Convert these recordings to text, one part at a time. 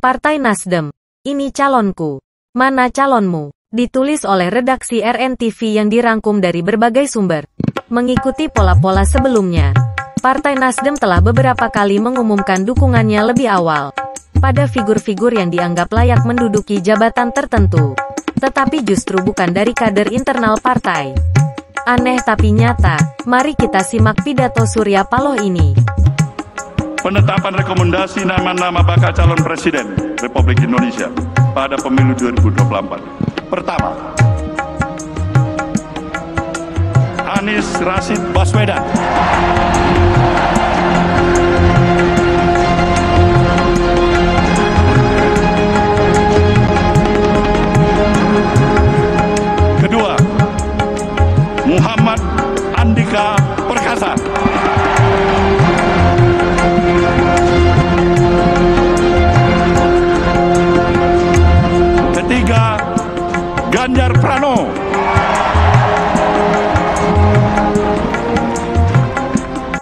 Partai Nasdem. Ini calonku. Mana calonmu? Ditulis oleh redaksi RNTV yang dirangkum dari berbagai sumber. Mengikuti pola-pola sebelumnya, Partai Nasdem telah beberapa kali mengumumkan dukungannya lebih awal pada figur-figur yang dianggap layak menduduki jabatan tertentu, tetapi justru bukan dari kader internal partai. Aneh tapi nyata. Mari kita simak pidato Surya Paloh ini. Penetapan rekomendasi nama-nama bakal calon presiden Republik Indonesia pada pemilu 2024. Pertama, Anies Rashid Baswedan. Kedua, Muhammad Andika Perkasa. Ketiga, Ganjar Pranowo.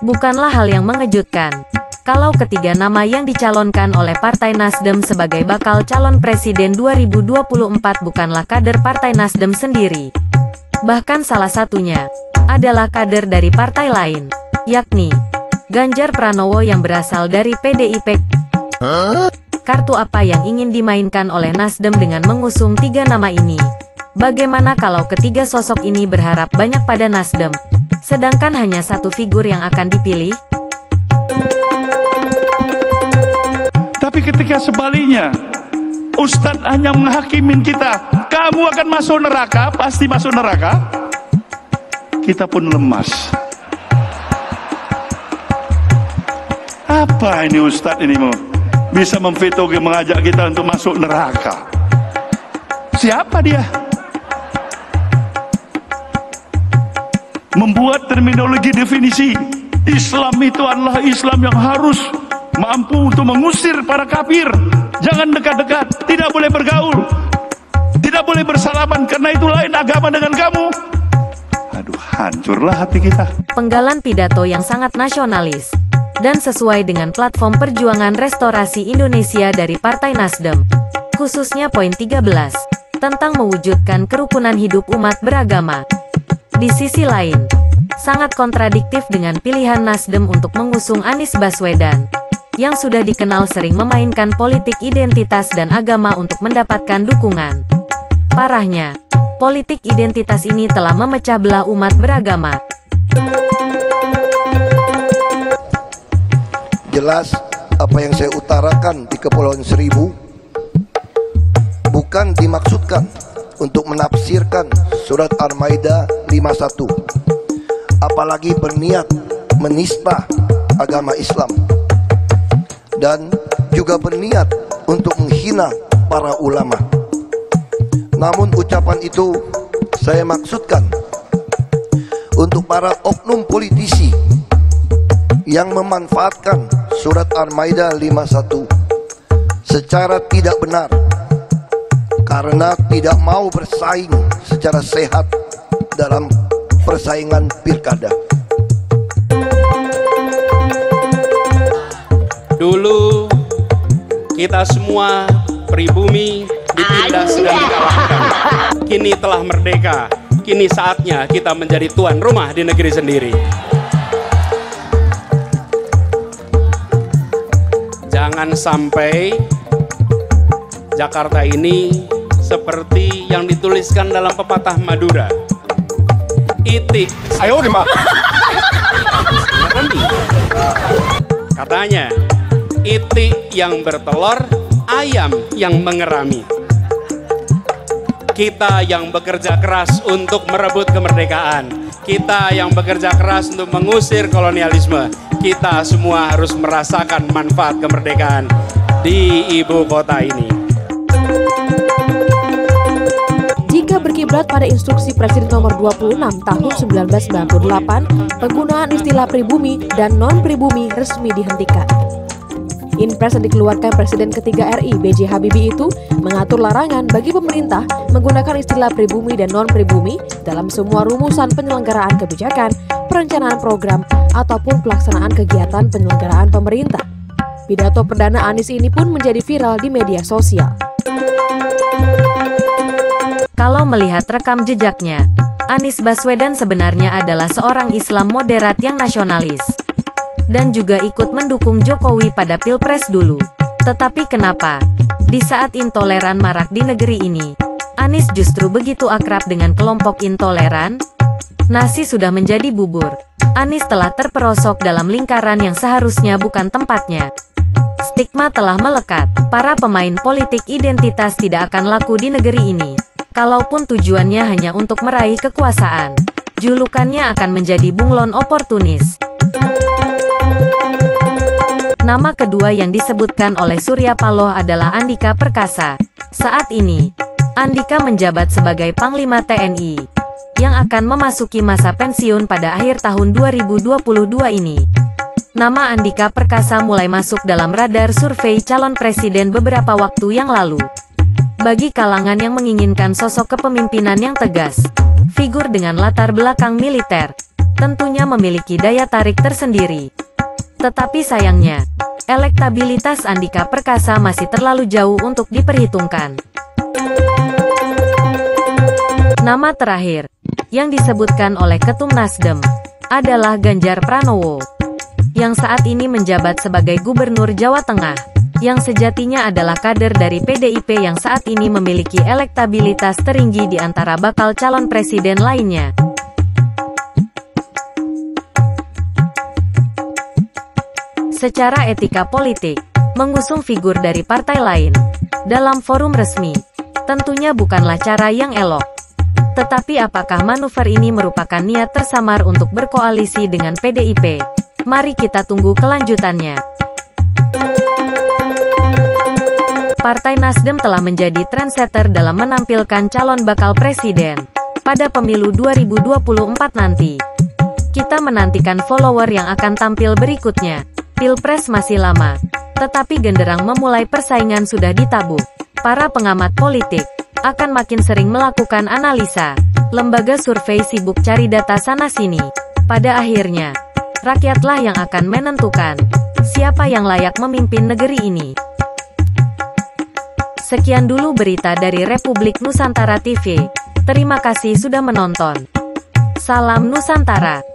Bukanlah hal yang mengejutkan kalau ketiga nama yang dicalonkan oleh Partai Nasdem sebagai bakal calon presiden 2024 bukanlah kader Partai Nasdem sendiri. Bahkan salah satunya adalah kader dari partai lain, yakni Ganjar Pranowo yang berasal dari PDIP. Kartu apa yang ingin dimainkan oleh Nasdem dengan mengusung tiga nama ini? Bagaimana kalau ketiga sosok ini berharap banyak pada Nasdem, sedangkan hanya satu figur yang akan dipilih? Tapi ketika sebaliknya, Ustadz hanya menghakimin kita, kamu akan masuk neraka, pasti masuk neraka, kita pun lemas. Apa ini Ustadz ini mau bisa memveto mengajak kita untuk masuk neraka? Siapa dia? Membuat terminologi definisi Islam itu adalah Islam yang harus mampu untuk mengusir para kafir. Jangan dekat-dekat, tidak boleh bergaul, tidak boleh bersalaman karena itu lain agama dengan kamu. Aduh, hancurlah hati kita. Penggalan pidato yang sangat nasionalis dan sesuai dengan platform perjuangan restorasi Indonesia dari Partai Nasdem, khususnya poin 13 tentang mewujudkan kerukunan hidup umat beragama. Di sisi lain, sangat kontradiktif dengan pilihan Nasdem untuk mengusung Anies Baswedan, yang sudah dikenal sering memainkan politik identitas dan agama untuk mendapatkan dukungan. Parahnya, politik identitas ini telah memecah belah umat beragama. Jelas apa yang saya utarakan di Kepulauan Seribu bukan dimaksudkan untuk menafsirkan surat Al-Maidah 51, apalagi berniat menisbah agama Islam, dan juga berniat untuk menghina para ulama. Namun ucapan itu saya maksudkan untuk para oknum politisi yang memanfaatkan surat Al-Maidah 51 secara tidak benar, karena tidak mau bersaing secara sehat dalam persaingan pilkada. Dulu kita semua pribumi ditindas dan dikalahkan. Kini telah merdeka. Kini saatnya kita menjadi tuan rumah di negeri sendiri. Jangan sampai Jakarta ini seperti yang dituliskan dalam pepatah Madura. Itik. Ayo nih, Mak. Katanya, itik yang bertelur, ayam yang mengerami. Kita yang bekerja keras untuk merebut kemerdekaan, kita yang bekerja keras untuk mengusir kolonialisme, kita semua harus merasakan manfaat kemerdekaan di ibu kota ini. Jika berkiblat pada instruksi Presiden nomor 26 tahun 1998, penggunaan istilah pribumi dan non-pribumi resmi dihentikan. Inpres yang dikeluarkan Presiden ketiga RI B.J. Habibie itu mengatur larangan bagi pemerintah menggunakan istilah pribumi dan non-pribumi dalam semua rumusan penyelenggaraan kebijakan, perencanaan program, ataupun pelaksanaan kegiatan penyelenggaraan pemerintah. Pidato perdana Anies ini pun menjadi viral di media sosial. Kalau melihat rekam jejaknya, Anies Baswedan sebenarnya adalah seorang Islam moderat yang nasionalis. Dan juga ikut mendukung Jokowi pada Pilpres dulu. Tetapi kenapa? Di saat intoleran marak di negeri ini, Anies justru begitu akrab dengan kelompok intoleran? Nasi sudah menjadi bubur. Anies telah terperosok dalam lingkaran yang seharusnya bukan tempatnya. Stigma telah melekat. Para pemain politik identitas tidak akan laku di negeri ini. Kalaupun tujuannya hanya untuk meraih kekuasaan, julukannya akan menjadi bunglon oportunis. Nama kedua yang disebutkan oleh Surya Paloh adalah Andika Perkasa. Saat ini, Andika menjabat sebagai Panglima TNI, yang akan memasuki masa pensiun pada akhir tahun 2022 ini. Nama Andika Perkasa mulai masuk dalam radar survei calon presiden beberapa waktu yang lalu. Bagi kalangan yang menginginkan sosok kepemimpinan yang tegas, figur dengan latar belakang militer, tentunya memiliki daya tarik tersendiri. Tetapi sayangnya, elektabilitas Andika Perkasa masih terlalu jauh untuk diperhitungkan. Nama terakhir yang disebutkan oleh Ketum Nasdem adalah Ganjar Pranowo, yang saat ini menjabat sebagai Gubernur Jawa Tengah, yang sejatinya adalah kader dari PDIP yang saat ini memiliki elektabilitas tertinggi di antara bakal calon presiden lainnya. Secara etika politik, mengusung figur dari partai lain dalam forum resmi tentunya bukanlah cara yang elok. Tetapi apakah manuver ini merupakan niat tersamar untuk berkoalisi dengan PDIP? Mari kita tunggu kelanjutannya. Partai Nasdem telah menjadi trendsetter dalam menampilkan calon bakal presiden pada pemilu 2024 nanti. Kita menantikan follower yang akan tampil berikutnya. Pilpres masih lama, tetapi genderang memulai persaingan sudah ditabuh. Para pengamat politik akan makin sering melakukan analisa. Lembaga survei sibuk cari data sana-sini. Pada akhirnya, rakyatlah yang akan menentukan siapa yang layak memimpin negeri ini. Sekian dulu berita dari Republik Nusantara TV. Terima kasih sudah menonton. Salam Nusantara.